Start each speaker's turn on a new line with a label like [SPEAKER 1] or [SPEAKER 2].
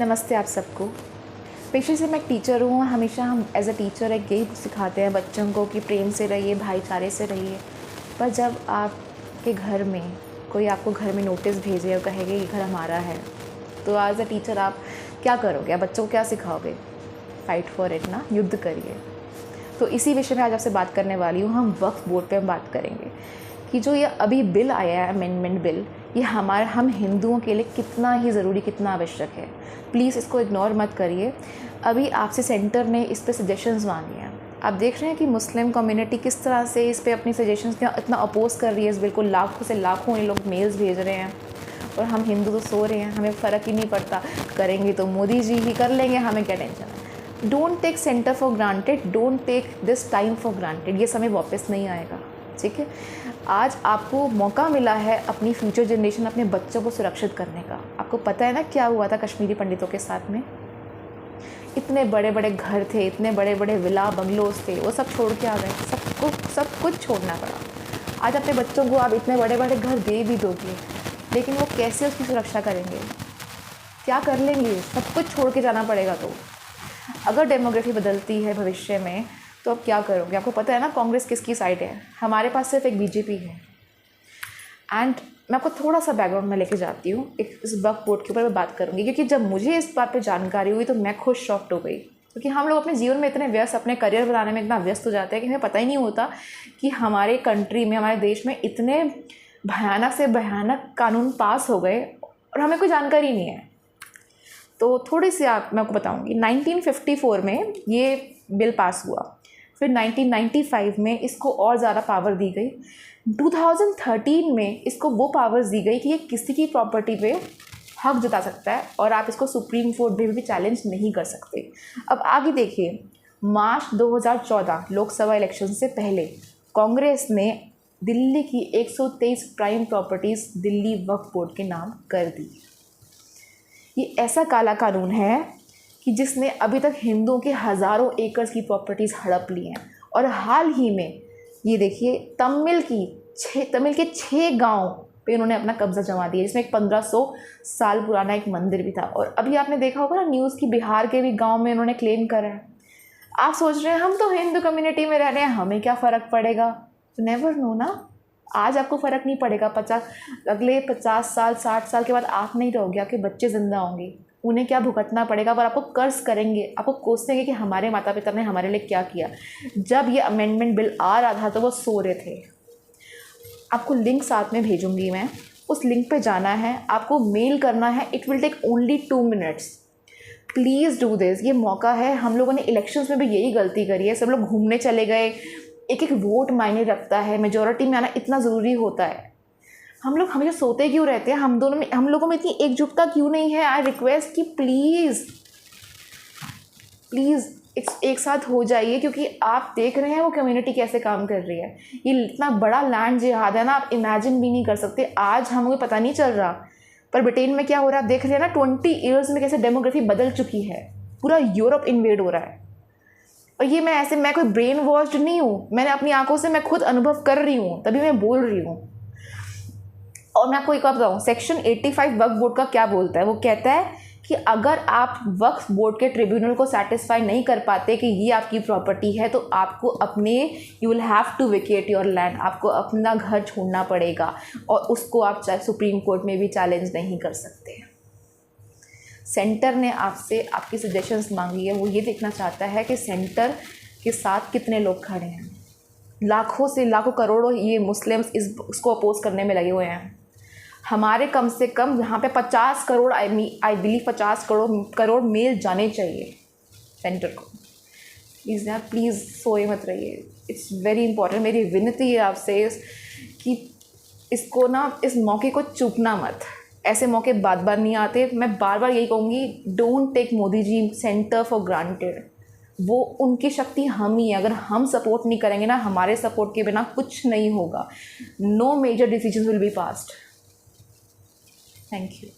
[SPEAKER 1] नमस्ते आप सबको। पेशे से मैं एक टीचर हूँ। हमेशा हम एज अ टीचर एक यही सिखाते हैं बच्चों को कि प्रेम से रहिए, भाईचारे से रहिए। पर जब आपके घर में कोई आपको घर में नोटिस भेजे और कहेगा ये घर हमारा है, तो एज अ टीचर आप क्या करोगे? आप बच्चों को क्या सिखाओगे? फाइट फॉर इट ना, युद्ध करिए। तो इसी विषय में आज आपसे बात करने वाली हूँ। हम वक्फ बोर्ड पे हम बात करेंगे कि जो ये अभी बिल आया है, अमेंडमेंट बिल, ये हम हिंदुओं के लिए कितना ही ज़रूरी, कितना आवश्यक है। प्लीज़ इसको इग्नोर मत करिए। अभी आपसे सेंटर ने इस पे सजेशंस मांगे हैं। आप देख रहे हैं कि मुस्लिम कम्युनिटी किस तरह से इस पे अपनी सजेशंस इतना अपोज़ कर रही है इस बिल को। लाखों से लाखों ये लोग मेल्स भेज रहे हैं और हम हिंदू तो सो रहे हैं, हमें फ़र्क ही नहीं पड़ता। करेंगे तो मोदी जी ही कर लेंगे, हमें क्या टेंशन है। Don't take centre for granted, don't take this time for granted. ये समय वापस नहीं आएगा, ठीक है। आज आपको मौका मिला है अपनी फ्यूचर जनरेशन, अपने बच्चों को सुरक्षित करने का। आपको पता है ना क्या हुआ था कश्मीरी पंडितों के साथ में? इतने बड़े बड़े घर थे, इतने बड़े बड़े विला बंगलोज थे, वो सब छोड़ के आ गए। सब कुछ छोड़ना पड़ा। आज अपने बच्चों को आप इतने बड़े बड़े घर दे भी दोगे, लेकिन वो कैसे उसकी सुरक्षा करेंगे? क्या कर लेंगे? सब कुछ छोड़ के जाना पड़ेगा। तो अगर डेमोग्राफी बदलती है भविष्य में तो अब क्या करोगे? आपको पता है ना कांग्रेस किसकी साइड है? हमारे पास सिर्फ एक बीजेपी है। एंड मैं आपको थोड़ा सा बैकग्राउंड में लेके जाती हूँ। इस वक्फ बोर्ड के ऊपर मैं बात करूँगी, क्योंकि जब मुझे इस बात पे जानकारी हुई तो मैं खुद शॉक्ड हो गई। क्योंकि हम लोग अपने जीवन में इतने व्यस्त, अपने करियर बनाने में इतना व्यस्त हो जाते हैं कि हमें पता ही नहीं होता कि हमारे कंट्री में, हमारे देश में इतने भयानक से भयानक कानून पास हो गए और हमें कोई जानकारी नहीं है। तो थोड़ी सी मैं आपको बताऊँगी। 1954 में ये बिल पास हुआ, फिर 1995 में इसको और ज़्यादा पावर दी गई। 2013 में इसको वो पावर्स दी गई कि ये किसी की प्रॉपर्टी पे हक जता सकता है और आप इसको सुप्रीम कोर्ट में भी चैलेंज नहीं कर सकते। अब आगे देखिए, मार्च 2014 लोकसभा इलेक्शन से पहले कांग्रेस ने दिल्ली की 123 prime properties Delhi Waqf board के नाम कर दी। ये ऐसा काला कानून है कि जिसने अभी तक हिंदुओं के हज़ारों एकड़ की प्रॉपर्टीज़ हड़प ली हैं। और हाल ही में ये देखिए, तमिल के 6 गांव पे उन्होंने अपना कब्जा जमा दिया, जिसमें एक 1500 साल पुराना एक मंदिर भी था। और अभी आपने देखा होगा ना न्यूज़ की, बिहार के भी गांव में उन्होंने क्लेम करा है। आप सोच रहे हैं हम तो हिंदू कम्युनिटी में रह रहे हैं, हमें क्या फ़र्क पड़ेगा? तो नेवर नो ना, आज आपको फ़र्क नहीं पड़ेगा। अगले 50 साल 60 साल के बाद आप नहीं रहोगे, आपके बच्चे ज़िंदा होंगे, उन्हें क्या भुगतना पड़ेगा? पर आपको कर्ज करेंगे, आपको कोसेंगे कि हमारे माता पिता ने हमारे लिए क्या किया। जब ये अमेंडमेंट बिल आ रहा था तो वो सो रहे थे। आपको लिंक साथ में भेजूंगी मैं, उस लिंक पे जाना है, आपको मेल करना है। It will take only 2 minutes. Please do this. ये मौका है। हम लोगों ने इलेक्शंस में भी यही गलती करी है। सब लोग घूमने चले गए। एक एक वोट मायने रखता है, मेजॉरिटी में आना इतना ज़रूरी होता है। हम लोग हमेशा सोते क्यों रहते हैं? हम लोगों में इतनी एकजुटता क्यों नहीं है? आई रिक्वेस्ट कि प्लीज़ एक साथ हो जाइए, क्योंकि आप देख रहे हैं वो कम्युनिटी कैसे काम कर रही है। ये इतना बड़ा लैंड जिहाद है ना, आप इमेजिन भी नहीं कर सकते। आज हमें पता नहीं चल रहा, पर ब्रिटेन में क्या हो रहा है आप देख रहे हैं ना। 20 ईयर्स में कैसे डेमोग्राफी बदल चुकी है। पूरा यूरोप इन्वेड हो रहा है। और ये मैं कोई ब्रेन वॉश्ड नहीं हूँ। मैंने अपनी आंखों से मैं खुद अनुभव कर रही हूँ, तभी मैं बोल रही हूँ। और मैं आपको एक बात बताऊँ, सेक्शन 85 वक्फ बोर्ड का क्या बोलता है? वो कहता है कि अगर आप वक्फ बोर्ड के ट्रिब्यूनल को सेटिस्फाई नहीं कर पाते कि ये आपकी प्रॉपर्टी है, तो आपको you will have to vacate your land. आपको अपना घर छोड़ना पड़ेगा और उसको आप चाहे सुप्रीम कोर्ट में भी चैलेंज नहीं कर सकते। सेंटर ने आपसे आपकी सजेशंस मांगी है। वो ये देखना चाहता है कि सेंटर के साथ कितने लोग खड़े हैं। लाखों से लाखों करोड़ों ये मुस्लिम्स इसको अपोज करने में लगे हुए हैं। हमारे कम से कम यहाँ पे 50 crore, I believe 50 crore mail जाने चाहिए सेंटर को। प्लीज़ यार, प्लीज़ सोए मत रहिए। It's very important. मेरी विनती है आपसे कि इसको ना, इस मौके को चूकना मत। ऐसे मौके बार बार नहीं आते। मैं बार बार यही कहूँगी, don't take Modi ji centre for granted. वो उनकी शक्ति हम ही है। अगर हम सपोर्ट नहीं करेंगे ना, हमारे सपोर्ट के बिना कुछ नहीं होगा। No major decision will be passed. Thank you.